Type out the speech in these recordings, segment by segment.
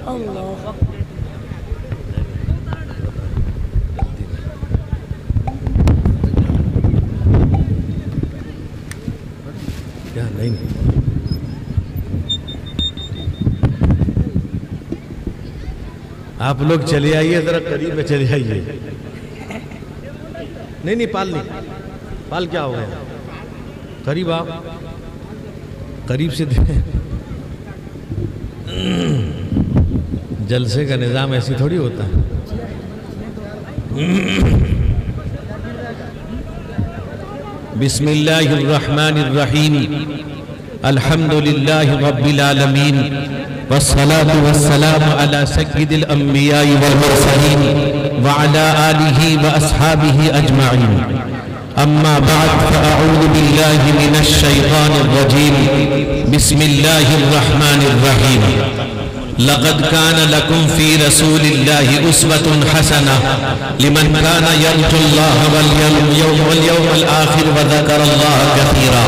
کیا نہیں آپ لوگ چلے آئیے ذرا قریب میں چلے آئیے. نہیں پال نہیں. پال کیا ہو گیا؟ قریب آپ قریب سے دیکھیں. جلسے کا نظام ایسی تھوڑی ہوتا ہے. بسم اللہ الرحمن الرحیم. الحمد للہ رب العالمین والصلاة والسلام على سید الانبیاء والمرسلین وعلى آلہ واصحابہ اجمعین. اما بعد فاعوذ باللہ من الشیطان الرجیم. بسم اللہ الرحمن الرحیم. لقد كان لكم في رسول الله أسوة حسنة لمن كان يرجو الله واليوم الآخر وذكر الله كثيرا.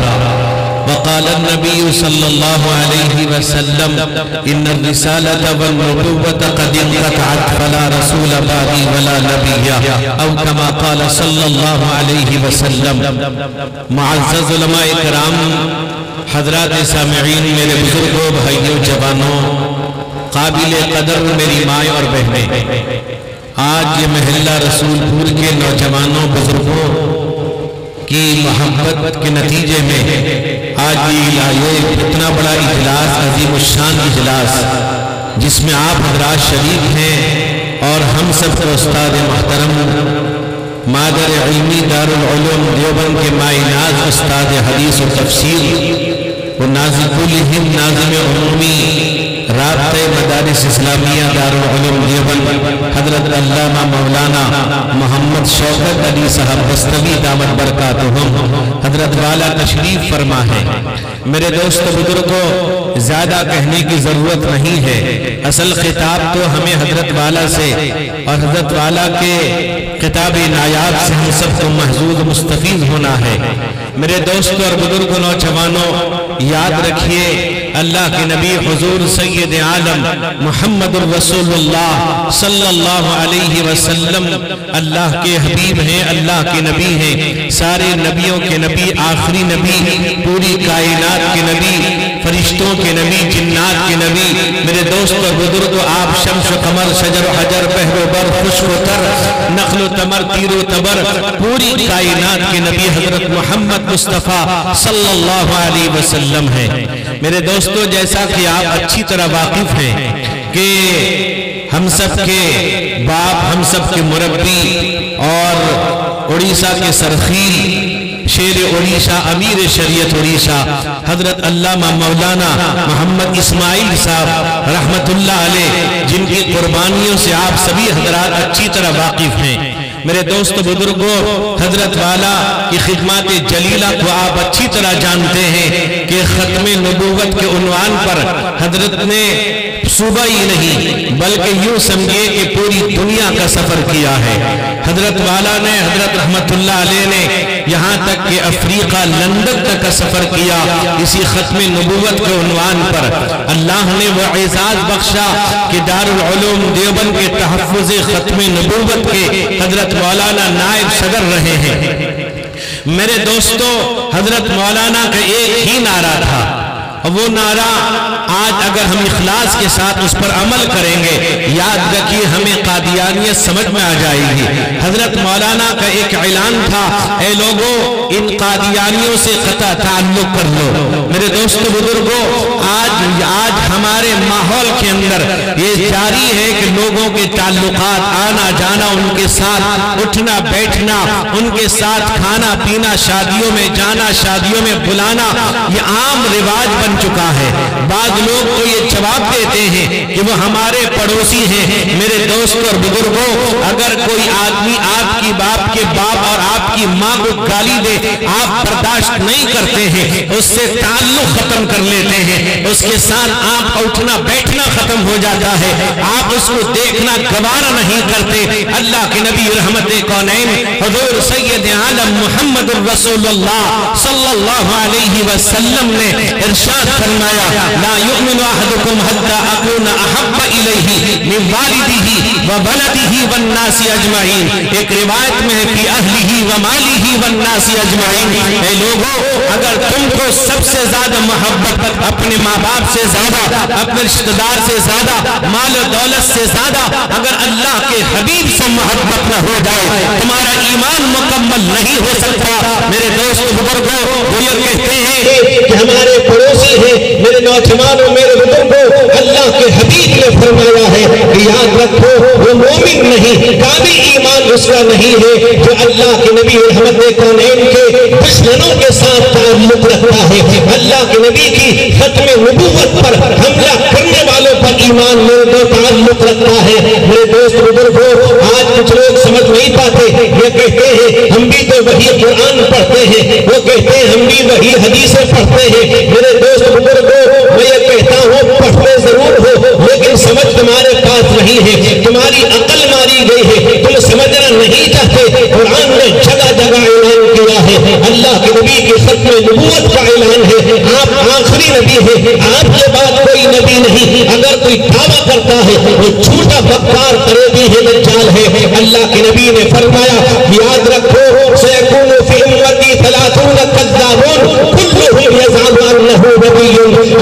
وقال النبي صلى الله عليه وسلم إن الرسالة والنبوة قد انقطعت فلا رسول بعدي ولا نبي أو كما قال صلى الله عليه وسلم. معزز علماء کرام، حضرات سامعین، میرے بزرگوں، بھائیوں، جوانوں، قابل قدر میری مائیں اور بہنیں، آج یہ محلہ رسول پور کے نوجوانوں بزرگوں کی محبت کے نتیجے میں آج یہ اتنا بڑا اجلاس، عظیم الشان اجلاس، جس میں آپ حضرات شریک ہیں اور ہم سب کو استاد محترم مادر علمی دارالعلوم دیوبند کے مائناز استاد حدیث و تفسیر و ناظم کلہم ناظم عمومی رابطہ مدارس اسلامیہ دارالعلوم دیوبند حضرت علامہ مولانا محمد شوکت علی صاحب بستوی دامت برکاتہم حضرت والا تشریف فرما ہے. میرے دوست بزرگوں، زیادہ کہنے کی ضرورت نہیں ہے. اصل خطاب تو ہمیں حضرت والا سے اور حضرت والا کے خطاب نایاب سے ہم سب کو محظوظ مستفیض ہونا ہے. میرے دوستوں اور بزرگوں، نوجوانوں، یاد رکھیے اللہ کے نبی حضور سید عالم محمد الرسول اللہ صلی اللہ علیہ وسلم اللہ کے حبیب ہیں، اللہ کے نبی ہیں، سارے نبیوں کے نبی، آخری نبی، پوری کائنات کے نبی، فرشتوں کے نبی، جنات کے نبی. میرے دوست اور بزرگوں، آپ شمس و قمر، شجر و حجر، بحر و بر، خشک و تر، نخل و تمر، تیر و تبر، پوری کائنات کے نبی حضرت محمد مصطفیٰ صلی اللہ علیہ وسلم ہیں. میرے دوستو، جیسا کہ آپ اچھی طرح واقف ہیں کہ ہم سب کے باپ، ہم سب کے مربی اور اڑیسہ کے سرخیل، شیر اڑیسہ، امیر شریعت اڑیسہ حضرت علامہ مولانا محمد اسماعیل صاحب رحمت اللہ علیہ، جن کی قربانیوں سے آپ سبھی حضرات اچھی طرح واقف ہیں. میرے دوست بزرگوں، حضرت والا کی خدمات جلیلہ کو آپ اچھی طرح جانتے ہیں کہ ختم نبوت کے عنوان پر حضرت نے صوبہ ہی نہیں بلکہ یوں سمجھے کہ پوری دنیا کا سفر کیا ہے. حضرت والا نے، حضرت رحمت اللہ علیہ نے یہاں تک کہ افریقہ، لندن تک کا سفر کیا اسی ختم نبوت کے عنوان پر. اللہ نے وہ اعزاز بخشا کہ دارالعلوم دیوبند کے تحفظ ختم نبوت کے حضرت مولانا نائب صدر رہے ہیں. میرے دوستو، حضرت مولانا کا ایک ہی نعرہ تھا، وہ نعرہ آج اگر ہم اخلاص کے ساتھ اس پر عمل کریں گے، یاد رکھیے ہمیں قادیانیت سمجھ میں آ جائے گی. حضرت مولانا کا ایک اعلان تھا، اے لوگوں ان قادیانیوں سے قطع تعلق کر لو. میرے دوست بزرگوں، آج ہمارے ماحول کے اندر یہ جاری ہے کہ لوگوں کے تعلقات، آنا جانا، ان کے ساتھ اٹھنا بیٹھنا، ان کے ساتھ کھانا پینا، شادیوں میں جانا، شادیوں میں بلانا، یہ عام رواج بن چکا ہے. بعض لوگ تو یہ جواب دیتے ہیں کہ وہ ہمارے پڑوسی ہیں. میرے دوست اور بزرگوں، اگر کوئی آدمی آپ کی باپ کے باپ اور آپ کی ماں کو گالی دے، آپ برداشت نہیں کرتے ہیں، اس سے تعلق ختم کر لیتے ہیں، اس کے ساتھ آپ کا اٹھنا بیٹھنا ختم ہو جاتا ہے، آپ اس کو دیکھنا گوارا نہیں کرتے. اللہ کے نبی رحمت کونین حضور سید عالم محمد الرسول اللہ صلی اللہ علیہ وسلم نے ارشاد فرمایا، لا یؤمن احدکم حتی اکون احب الیہ من والده وولده والناس اجمعین. ایک روایت میں ہے فی اہلہ ومالہ والناس اجمعین. اے لوگوں، اگر تم کو سب سے زیادہ محبت اپنے ماں باپ سے زیادہ، اپنے رشتہ دار سے زیادہ، مال و دولت سے زیادہ اگر اللہ کے حبیب سے محبت نہ ہو جائے، تمہارا ایمان مکمل نہیں ہو سکتا. میرے دوست بزرگوں، وہ یہ کہتے ہیں کہ ہمارے پڑوسی ہیں. میرے نوجوانوں، میرے بزرگوں، اللہ کے حبیب نے فرمایا ہے کہ یاد رکھو وہ مومن نہیں، کامل ایمان اس کا نہیں ہے جو اللہ کے نبی رحمت کونین کے دشمنوں کے ساتھ تعلق رکھتا ہے. اللہ کے نبی کی ختم نبوت پر حملہ کرنے والوں پر ایمان میرے دو تعلق رکھتا ہے. میرے دوست بزرگوں، آج کچھ لوگ سمجھ نہیں پاتے. یہ کہتے ہیں ہم بھی تو وہی قرآن پڑھتے ہیں، وہ کہتے ہیں ہم بھی وہی حدیثیں پڑھتے ہیں. میرے دوست بزرگوں، میں یہ کہتا ہوں پڑھتے ضرور ہو لیکن سمجھ تمہارے پاس نہیں ہے. تمہاری عقل ماری گئی ہے، تم سمجھنا نہیں چاہتے. قرآن نے جگہ جگہ اعلان کیا ہے. اللہ کے نبی کی ختم نبوت کا اعلان ہے. آپ آخری نبی ہیں، آپ کے بعد کوئی نبی نہیں. اگر کوئی دعویٰ کرتا ہے وہ جھوٹا بکار فریبی ہے، دجال ہے. اللہ کے نبی نے فرمایا یاد رکھو سیکون فی امتی 30 کذابون کلهم یزعم انه نبی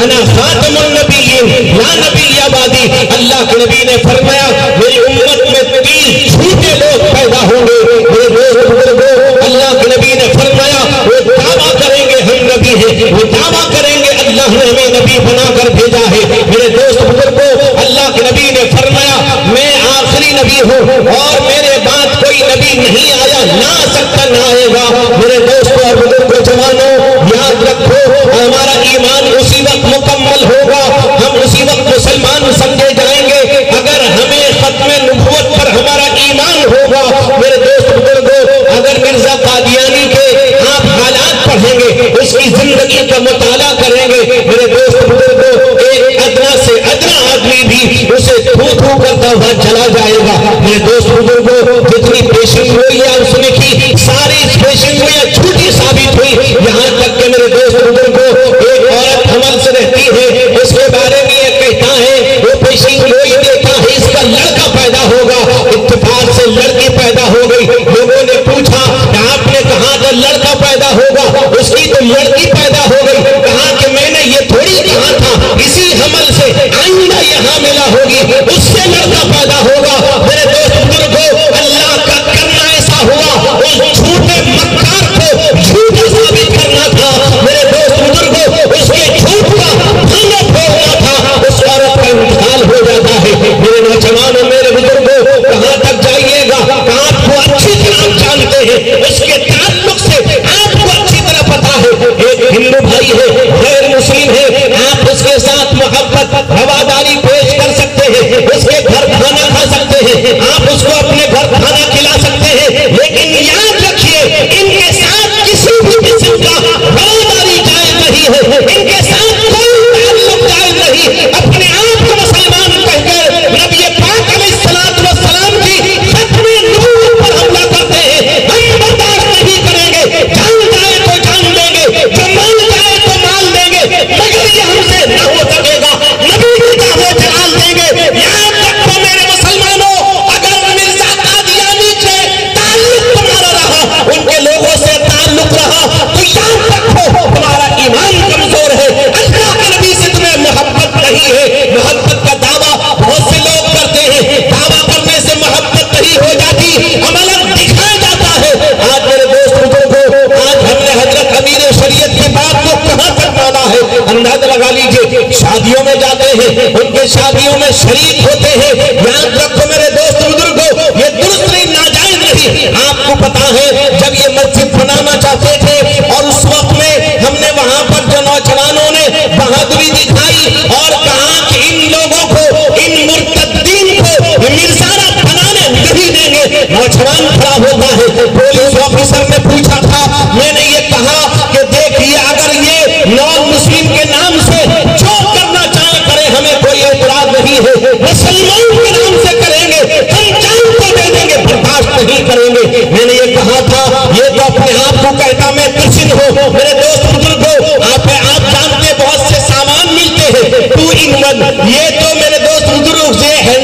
انا خاتم النبیین لا نبی بعدی. اللہ کے نبی نے فرمایا میری امت میں 30 جھوٹے لوگ پیدا ہوں گے. میرے دوست بزرگوں، اللہ کے نبی نے فرمایا وہ دعویٰ کریں گے ہم نبی ہیں، وہ دعویٰ کریں گے اللہ نے ہمیں نبی بنا کر بھیجا ہے. میرے دوست بزرگوں، اللہ کے نبی نے فرمایا میں آخری نبی ہوں اور میرے بعد کوئی نبی نہیں آیا، نہ آ سکتا نہ آئے گا. میرے دوستوں اور بزرگوں، جوانوں، یاد رکھو ہمارا ایمان اسی وقت مکمل ہوگا، ہم اسی وقت مسلمان سمجھے جائیں گے اگر ہمیں ختم نبوت پر ہمارا ایمان ہوگا. میرے دوست بزرگوں، اگر مرزا قادیانی کے آپ حالات پڑھیں گے، اس کی زندگی کا مطالعہ کریں گے، میرے دوست بزرگوں، ایک ادنا سے ادنا آدمی بھی اسے تھو تھو کرتا ہوا چلا جائے گا. میرے دوست بزرگوں، جتنی پیشن گوئیاں اس نے کی ساری پیشن گوئیاں جھوٹی ثابت ہوئی. یہاں تک کہ میرے دوست بزرگوں، ایک عورت حمل سے رہتی ہے، اس کے بارے میں یہ کہتا ہے وہ پیشن گوئی دیتا ہے اس کا لڑکا پیدا ہوگا. اتفاق سے لڑکی پیدا ہو گئی. لوگوں نے پوچھا کہ آپ نے کہا کہ لڑکا پیدا ہوگا، اس کی تو لڑکی پیدا ہو گئی. کہا کہ میں نے یہ تھوڑی کہا تھا اسی حمل سے آئندہ یہ حاملہ ہوگی، اس سے لڑکا پیدا ہوگا. میرے دوست بزرگوں، اللہ کا کرنا ایسا ہوا، اس جھوٹے مکار کو جھوٹا ثابت کرنا تھا. میرے دوست بزرگوں، اس کے جھوٹ کا بھانا پھیرنا تھا، اس عورت کا انتقال ہو جاتا ہے. میرے نوجوانوں، میرے بزرگوں، کہاں تک جائیے گا؟ آپ کو اچھی طرح جانتے ہیں، اس کے تعلق سے آپ کو اچھی طرح پتا ہے. ایک ہندو بھائی ہے، غیر مسلم ہے، آپ اس کے ساتھ محبت رواداری پیش کر سکتے ہیں، اس کے گھر کھانا کھا سکتے ہیں، آپ اس کو اپنے گھر کھانا کھلا سکتے ہیں. لیکن یاد رکھیے ان کے ساتھ کسی بھی قسم کا رواداری جائز نہیں ہے، ان کے ساتھ کوئی تعلق جائز نہیں. اپنے آپ کو مسلمان کہہ کر نبی پاک علیہ السلام کی ختم نبوت پر حملہ کرتے ہیں. ہم برداشت نہیں کریں گے. جان جائے تو جان دیں گے، جو مال جائے تو مال دیں گے، مگر یہ ہم سے نہ ہو سکے گا. نبی کی دعوت جلال دیں گے. یاد رکھو میرے مسلمانوں، اگر مرزا قادیانی سے تعلق تمہارا رہا، ان کے لوگوں سے تعلق رہا، تو یاد رکھو تمہارا ایمان کمزور ہے. اللہ کے نبی سے تمہیں محبت نہیں ہے. محبت کا دعویٰ بہت سے لوگ کرتے ہیں، دعویٰ کرنے سے محبت نہیں ہو جاتی، عمل دکھایا جاتا ہے. آج میرے دوست بزرگوں، آج ہم نے حضرت امیر شریعت کی بات کو کہاں تک مانا ہے اندازہ لگا لیجئے. شادیوں میں جاتے ہیں، ان کے شادیوں میں شریک ہوتے ہیں. یاد رکھو میرے دوست بزرگوں، یہ درست نہیں، ناجائز نہیں. آپ کو پتا ہے جب یہ مسجد بنانا چاہتے تھے اور اس وقت میں ہم نے وہاں پر جو نوجوانوں نے بہادری دکھائی اور کہا کہ ان لوگوں کو، ان مرتدین کو مرزارہ بنانے نہیں دیں گے. نوجوان کھڑا ہوتا ہے، پولیس آفیسر نے پوچھا تھا، میں نے یہ کہا کہ دیکھیے اگر یہ نان مسلم کے نام سے جو کرنا چاہے کرے، ہمیں کوئی اعتراض نہیں ہے. مسلمان کے نام سے کریں گے، ہم جان کو دے دیں گے، برداشت نہیں کریں گے. میں نے یہ کہا تھا یہ تو اپنے آپ کو کہتا میں کرسچن ہوں. میرے دوست بزرگوں، آپ جانتے بہت سے سامان ملتے ہیں 2 in 1. یہ تو میرے دوست بزرگ سے ہے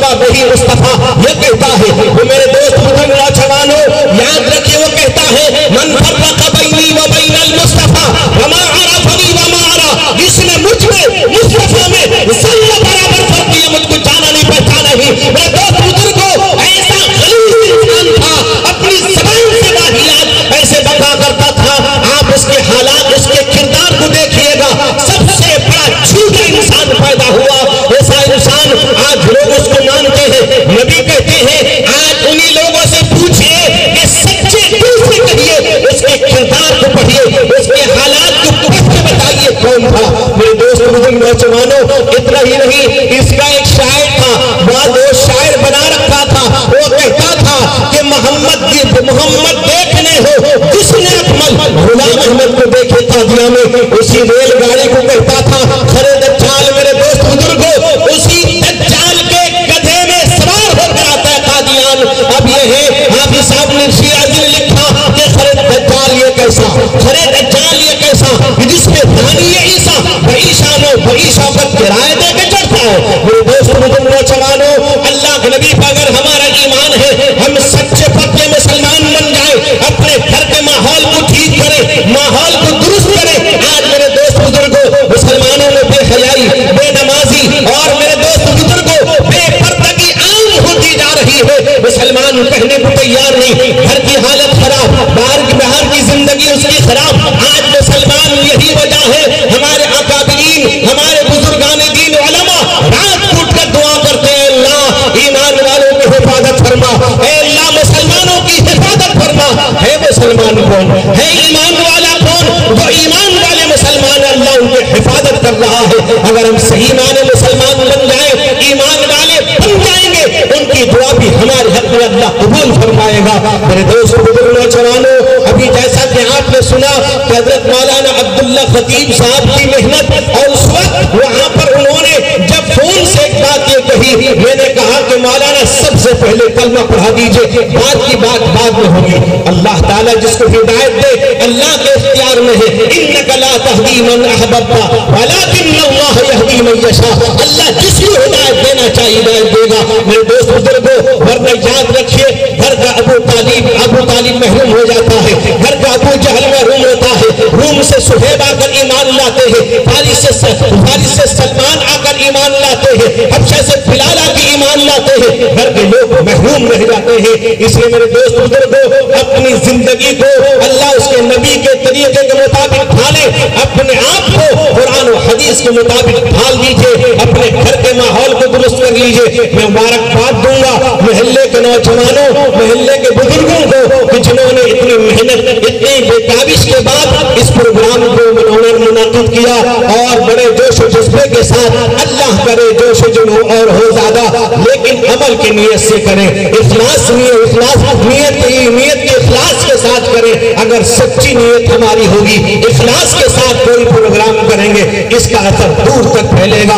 مصطفیٰ وہی مصطفیٰ یہ کہتا ہے، وہ میرے دوست بزرگ نوجوانوں یاد رکھیے، وہ کہتا ہے من فرق بینی و بین المصطفیٰ وما عرفنی وما عرا، جس نے مجھ میں مصطفیٰ میں ذرہ برابر فرق کیا، مجھ کو جانا نہیں پہچانا ہی۔ میرے دوست بزرگوں ایسا غلیظ انسان تھا، اپنی زبان سے واہیات ایسے بتا کرتا تھا، آپ اس کے حالات اس کے کردار کو دیکھیے گا، سب سے بڑا جھوٹا انسان پیدا ہوا۔ ایسا انسان آج لوگ اس کو مانتے ہیں، نبی کہتے ہیں آج انہی لوگوں سے پوچھئے کہ سچے دل سے کہیے، اس کے کردار کو پڑھیے، اس کے حالات کو پڑھ کے بتائیے کون تھا۔ میرے دوست بزرگ نوجوانوں اتنا ہی نہیں، اس کا ایک شاعر تھا، بعد وہ شاعر بنا رکھا تھا، وہ کہتا تھا کہ محمد دیکھنے ہو جس نے اکمل، غلام احمد کو دیکھے قادیہ میں، اسی ریل گاڑی کو کہتا تھا خرے دجال۔ میرے دوست بزرگوں اسی دجال کے گدھے میں سوار ہو کر آتا ہے قادیان۔ اب یہ ہے حافظ صاحب نے شیعہ نے لکھا کہ خرے دجال یہ کیسا، خرے دجال یہ کیسا جس میں دانی عیسیٰ بعیشہ پر کرائے دے کے چڑھتا ہے۔ میرے دوست بزرگ نوجوانوں اللہ کے نبی پر اگر ہمارا ایمان ہے، ہم سچے پکے مسلمان بن جائیں، اپنے گھر کے ماحول کو ٹھیک کریں، ماحول کو درست کریں۔ آج میرے دوست بزرگوں مسلمانوں میں بے حیائی، بے نمازی اور میرے دوست بزرگوں بے پردگی عام ہوتی جا رہی ہے۔ مسلمان کہنے کو تیار نہیں، گھر کی حالت خراب، باہر کی زندگی اس کی خراب۔ آج مسلمان یہی وجہ ہے، ہمارے اکابرین ہمارے بزرگان دین علماء رات اٹھ کر دعا کرتے ہیں اللہ ایمان والوں کی حفاظت فرما، اے اللہ مسلمانوں کی حفاظت فرما۔ ہے مسلمان کون؟ ہے ایمان والا کون؟ جو ایمان والے مسلمان اللہ ان کی حفاظت کر رہا ہے۔ اگر ہم صحیح معنی مسلمان بن جائیں، ایمان والے بن جائیں گے، ان کی دعا بھی ہمارے حق میں اللہ قبول فرمائے گا۔ میرے دوست بزرگ نوجوانوں ابھی جیسا کہ آپ نے سنا کہ حضرت مولانا عبداللہ خطیب صاحب کی محنت، اور اس وقت وہاں پر انہوں نے جب فون سے ایک بات یہ کہی، میں نے کہا کہ مولانا سب سے پہلے کلمہ پڑھا دیجئے، بات کی بات بعد میں ہوگی۔ اللہ تعالیٰ جس کو ہدایت دے اللہ کے اختیار میں ہے، انک لا تہدی من احببت ولکن اللہ یہدی من یشاء، اللہ جس کو ہدایت دینا چاہیے ہدایت دے گا۔ میرے دوست بزرگوں ورنہ یاد رکھیے گھر کا ابو طالب محروم ہو جاتا ہے، گھر کا ابو جہل محروم ہوتا ہے، روم سے صہیب آ کر ایمان لاتے ہیں، فارس سے سلمان آ کر ایمان لاتے ہیں، حبشہ سے بلال آ کے ایمان لاتے ہیں، گھر کے لوگ محروم رہ جاتے ہیں۔ اس لیے میرے دوست بزرگوں اپنی زندگی کو اللہ اس کے نبی کے طریقے کے مطابق ڈھالے، اپنے آپ کو قرآن و حدیث کے مطابق ڈھال دیجئے، اپنے گھر کے ماحول کو درست کر لیجئے۔ میں مبارکباد دوں گا محلے کے نوجوانوں، محلے کے بزرگوں کو کہ جنہوں نے اتنی محنت، اتنی بےتابش کے بعد اس پروگرام کو انہوں نے منعقد کیا، اور بڑے جوش و جذبے کے ساتھ، اللہ کرے جوش و جنو اور ہو زیادہ، لیکن عمل کی نیت سے کریں، اخلاص نیت کے اخلاص کے ساتھ کریں۔ اگر سچی نیت ہماری ہوگی، اخلاص کے ساتھ کوئی پروگرام کریں گے، اس کا اثر دور تک پھیلے گا۔